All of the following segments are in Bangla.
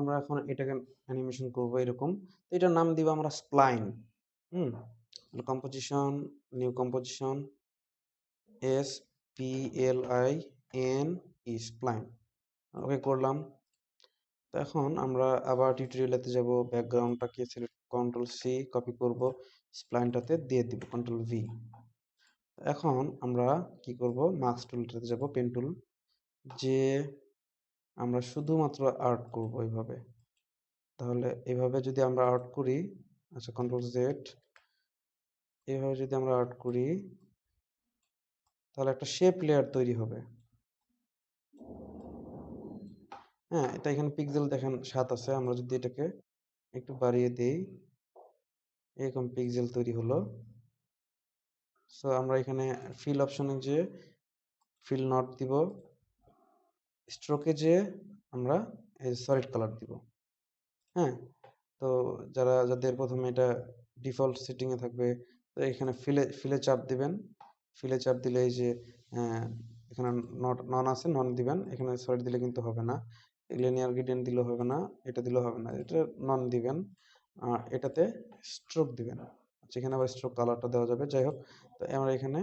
আমরা এখন এটাকে অ্যানিমেশন করব এরকম। তো এটার নাম দিব আমরা স্প্লাইন। হুম, composition, new composition, SPLIN spline. Okay করলাম। তো এখন আমরা আবার টিউটোরিয়ালেতে যাব, ব্যাকগ্রাউন্ডটাকে সিলেক্ট কন্ট্রোল সি কপি করব, স্প্লাইনটাতে দিয়ে দিব কন্ট্রোল ভি। এখন আমরা কি করব, মাস্ক টুলটাতে যাব, পেন টুল, যে আমরা শুধুমাত্র আর্ট করব এইভাবে। তাহলে এইভাবে যদি আমরা আর্ট করি, আচ্ছা কন্ট্রোল জেড, এইভাবে যদি আমরা আর্ট করি তাহলে একটা শেপ লেয়ার তৈরি হবে। হ্যাঁ, এটা এখানে পিক্সেল দেখেন 7 আছে। আমরা যদি এটাকে একটু বাড়িয়ে দেই, এরকম পিক্সেল তৈরি হলো। সো আমরা এখানে ফিল অপশনে যে ফিল নট দিব, স্ট্রোকে যে আমরা সলিড কালার দিব। হ্যাঁ, তো যাদের প্রথমে এটা ডিফল্ট সেটিং এ থাকবে, তো এখানে ফিলে চাপ দিবেন। ফিলে চাপ দিলে এই যে এখানে নন আছে, নন দিবেন। এখানে সলিড দিলে কিন্তু হবে না, লিনিয়ার গ্রেডিয়েন্ট দিলেও হবে না, এটা দিলেও হবে না, এটা নন দিবেন। এটাতে স্ট্রোক দিবেন, যেখানে আবার স্ট্রোক কালারটা দেওয়া যাবে। যাই হোক, তো আমরা এখানে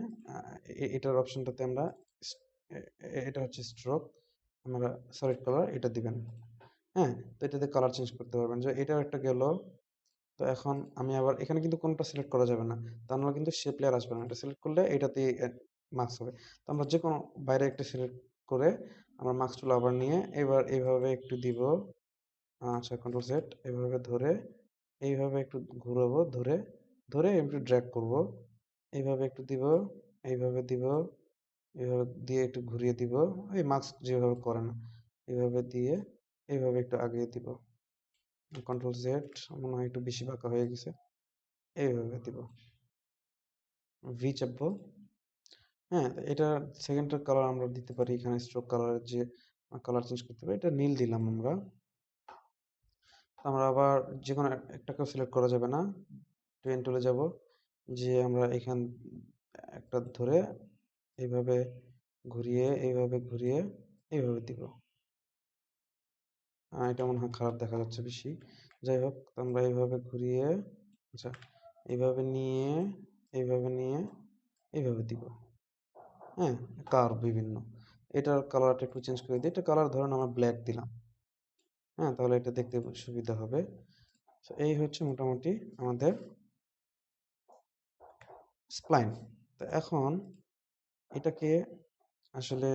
এটার অপশনটাতে আমরা এটা হচ্ছে স্ট্রোক, আমরা সলিড কালার এটা দিবেন। হ্যাঁ, তো এটাতে কালার চেঞ্জ করতে পারবেন। যে এটাও একটা গেল। তো এখন আমি আবার এখানে কিন্তু কোনটা সিলেক্ট করা যাবে না, তা নাহলে কিন্তু শেপ লেয়ার আসবে না। এটা সিলেক্ট করলে এটাতেই মার্কস হবে। তো আমরা যে কোনো বাইরে একটা সিলেক্ট করে আমরা মার্কস টুল আবার নিয়ে এবার এইভাবে একটু দিব। আচ্ছা কন্ট্রোল সেট, এইভাবে ধরে এইভাবে একটু ঘুরাবো, ধরে ধরে একটু ড্র্যাগ করব, এইভাবে একটু দিব, এইভাবে দিব, এইভাবে দিয়ে একটু ঘুরিয়ে দিব, এই মার্কস যেভাবে করে না এইভাবে দিয়ে এইভাবে একটু আগিয়ে দিব। কন্ট্রোল জেড, মনে হয় একটু বেশি বাঁকা হয়ে গেছে, এইভাবে দিব, ভি চাপবো। হ্যাঁ, এটা সেকেন্ডের কালার আমরা দিতে পারি। এখানে স্ট্রোক কালারের যে কালার চেঞ্জ করতে পারি, এটা নীল দিলাম আমরা। আমরা আবার যে কোনো একটাকেও সিলেক্ট করা যাবে না, পেন টুলে যাব, যে আমরা এখান একটা ধরে এইভাবে ঘুরিয়ে এইভাবে ঘুরিয়ে এইভাবে দিব। এটা মনে হয় খারাপ দেখা যাচ্ছে বেশি। যাই হোক, আমরা এইভাবে ঘুরিয়ে, আচ্ছা এইভাবে নিয়ে এইভাবে নিয়ে এইভাবে দিব। হ্যাঁ, কার্ভ বিভিন্ন। এটার কালারটা একটু চেঞ্জ করে দিই। এটা কালার ধরেন আমরা ব্ল্যাক দিলাম। হ্যাঁ, তাহলে এটা দেখতে সুবিধা হবে। তো এই হচ্ছে মোটামুটি আমাদের স্প্লাইন। তো এখন এটাকে আসলে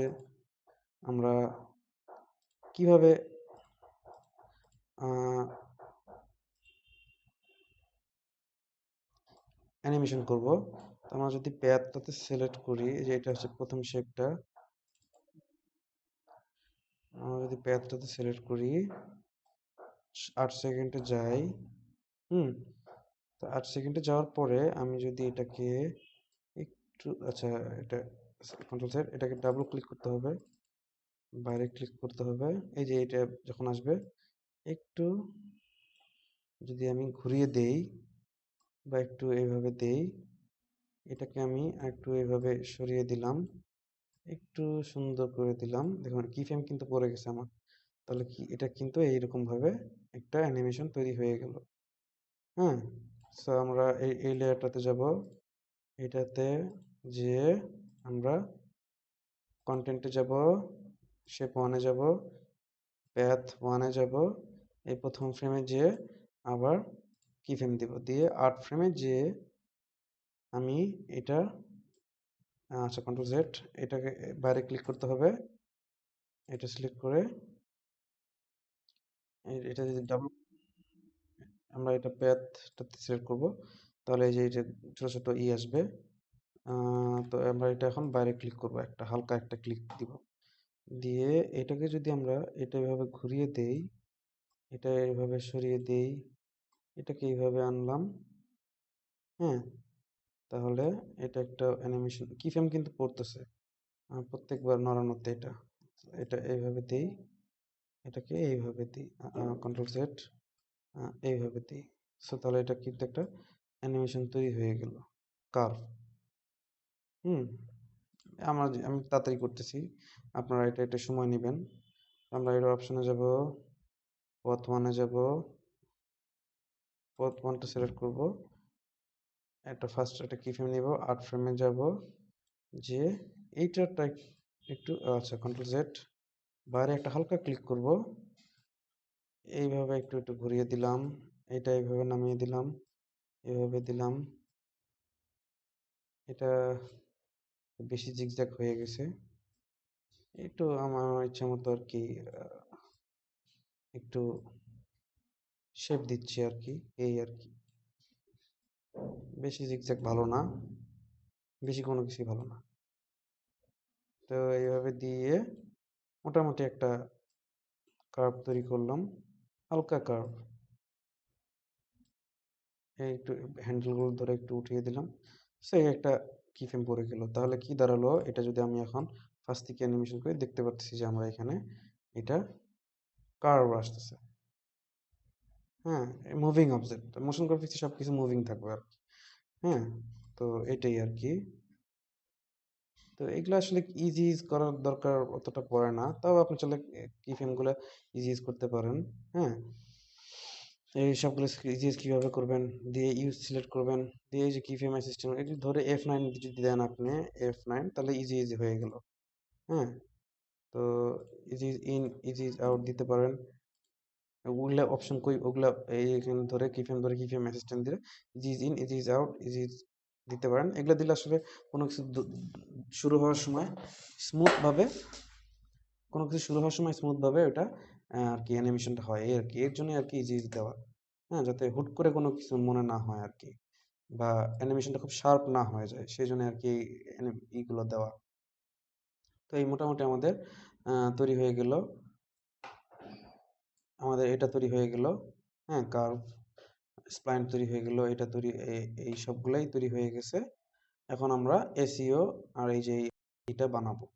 আমরা কিভাবে অ্যানিমেশন করব। তো আমরা যদি প্যাথটাতে সিলেক্ট করি, যে এটা হচ্ছে প্রথম শেপটা, আমরা যদি প্যাথটাতে সিলেক্ট করি, 8 সেকেন্ডে যাই। হুম, তো 8 সেকেন্ডে যাওয়ার পরে আমি যদি এটাকে একটু, আচ্ছা এটা কন্ট্রোল সেট, এটাকে ডাবল ক্লিক করতে হবে, বাইরে ক্লিক করতে হবে। এই যে এটা যখন আসবে, একটু যদি আমি ঘুরিয়ে দেই বা একটু এইভাবে দেই, এটাকে আমি একটু এইভাবে সরিয়ে দিলাম, একটু সুন্দর করে দিলাম। দেখুন কি ফ্রেম কিন্তু পড়ে গেছে আমার। তাহলে কি এটা কিন্তু এইরকম ভাবে একটা অ্যানিমেশন তৈরি হয়ে গেল। হ্যাঁ, সো আমরা এই লেয়ারটাতে যাব, এটাতে যে আমরা কন্টেন্টে যাব, শেপ ওয়ানে যাব, প্যাথ ওয়ানে যাব, এই প্রথম ফ্রেমে যে আবার কি ফ্রেম দিব, দিয়ে 8 ফ্রেমে যে আমি এটা, আচ্ছা কন্ট্রোল জেড, এটাকে বাইরে ক্লিক করতে হবে, এটা সিলেক্ট করে এটা যদি ডাবল, আমরা এটা প্যাথটাতে সিলেক্ট করব, তাহলে এই যে এটা ছোট ছোট আসবে। তো আমরা এটা এখন বাইরে ক্লিক করব, একটা হালকা একটা ক্লিক দিব, দিয়ে এটাকে যদি আমরা এটা এভাবে ঘুরিয়ে দেই, এটা এইভাবে সরিয়ে দেই, এটাকে এইভাবে আনলাম। হ্যাঁ, তাহলে এটা একটা অ্যানিমেশন কি ফ্রেম কিন্তু পড়তেছে প্রত্যেকবার নড়ানোতে। এটা এটা এইভাবে দেই, এটাকে এইভাবে দিই, কন্ট্রোল সেট, এইভাবে দিই। সো তাহলে এটা কিন্তু একটা অ্যানিমেশন তৈরি হয়ে গেল, কার্ভ। হুম, আমি তাড়াতাড়ি করতেছি, আপনারা এটা একটু সময় নেবেন। আমরা এর অপশনে যাব, পথ 1 এ যাব, পথ 1 টা সিলেক্ট করব, ফার্স্ট একটা কি ফ্রেম নিব, আর্ট ফ্রেমে যাব, যে এইটার টাইপ একটু আচ্ছা কন্ট্রোল জেড, বাইরে একটা হালকা ক্লিক করব, এইভাবে একটু একটু ঘুরিয়ে দিলাম, এটা এইভাবে নামিয়ে দিলাম, এভাবে দিলাম, এটা বেশি জিগজ্যাগ হয়ে গেছে, একটু আমার ইচ্ছা মতো আর কি একটু শেপ দিচ্ছি আর কি, এই আর কি, বেশি জিগজ্যাগ ভালো না, বেশি কোনো কিছুই ভালো না। তো এইভাবে দিয়ে মোটামুটি একটা কার্ভ তৈরি করলাম, হালকা কার্ভ, এই একটু হ্যান্ডেলগুলো ধরে একটু উঠিয়ে দিলাম, সেই একটা কি ফ্রেম পড়ে গেল। তাহলে কি দাঁড়ালো, এটা যদি আমি এখন ফার্স্ট থেকে অ্যানিমেশন করে দেখতে পাচ্ছি যে আমরা এখানে এটা কার্ভ আসতেছে। হ্যাঁ, মুভিং অবজেক্ট, মোশন গ্রাফিক্সে সব কিছু মুভিং থাকবে আর কি। হ্যাঁ, তো এটাই আর কি। তো এগুলো আসলে ইজি ইউজ করার দরকার অতটা পড়ে না, তাও আপনি চাইলে কি ফ্রেমগুলো ইজি ইউজ করতে পারেন। হ্যাঁ, এই সবগুলো ইজি ইউজ কীভাবে করবেন, দিয়ে ইউজ সিলেক্ট করবেন, দিয়ে এই যে কি ফ্রেম অ্যাসিস্ট্যান্ট এটি ধরে F9 যদি দেন আপনি, F9, তাহলে ইজি ইজি হয়ে গেল। হ্যাঁ, তো ইজি ইন ইজি আউট দিতে পারেন, ওগুলা অপশন কই ওগুলা, এই এখানে ধরে কি ফ্রেম ধরে কি ফ্রেম অ্যাসিস্ট্যান্ট দিলে easy in easy out easy দিতে পারেন। এগুলো দিলে আসলে কোনো কিছু শুরু হওয়ার সময় স্মুথ ভাবে, কোনো কিছু শুরু হওয়ার সময় স্মুথ ভাবে ওটা আর কি অ্যানিমেশনটা হয়, এই আর কি, এর জন্য আর কি ইজি ইজি দেওয়া। হ্যাঁ, যাতে হুট করে কোনো কিছু মনে না হয় আর কি, বা অ্যানিমেশনটা খুব শার্প না হয়ে যায়, সেই জন্য আর কি এইগুলো দেওয়া। তো এই মোটামুটি আমাদের তৈরি হয়ে গেল, আমাদের এটা তৈরি হয়ে গেল। হ্যাঁ, কার্ভ স্প্লাইন তৈরি হয়ে গেল, এটা তৈরি, এই সবগুলাই তৈরি হয়ে গেছে। এখন আমরা এসইও আর এই যে এটা বানাবো।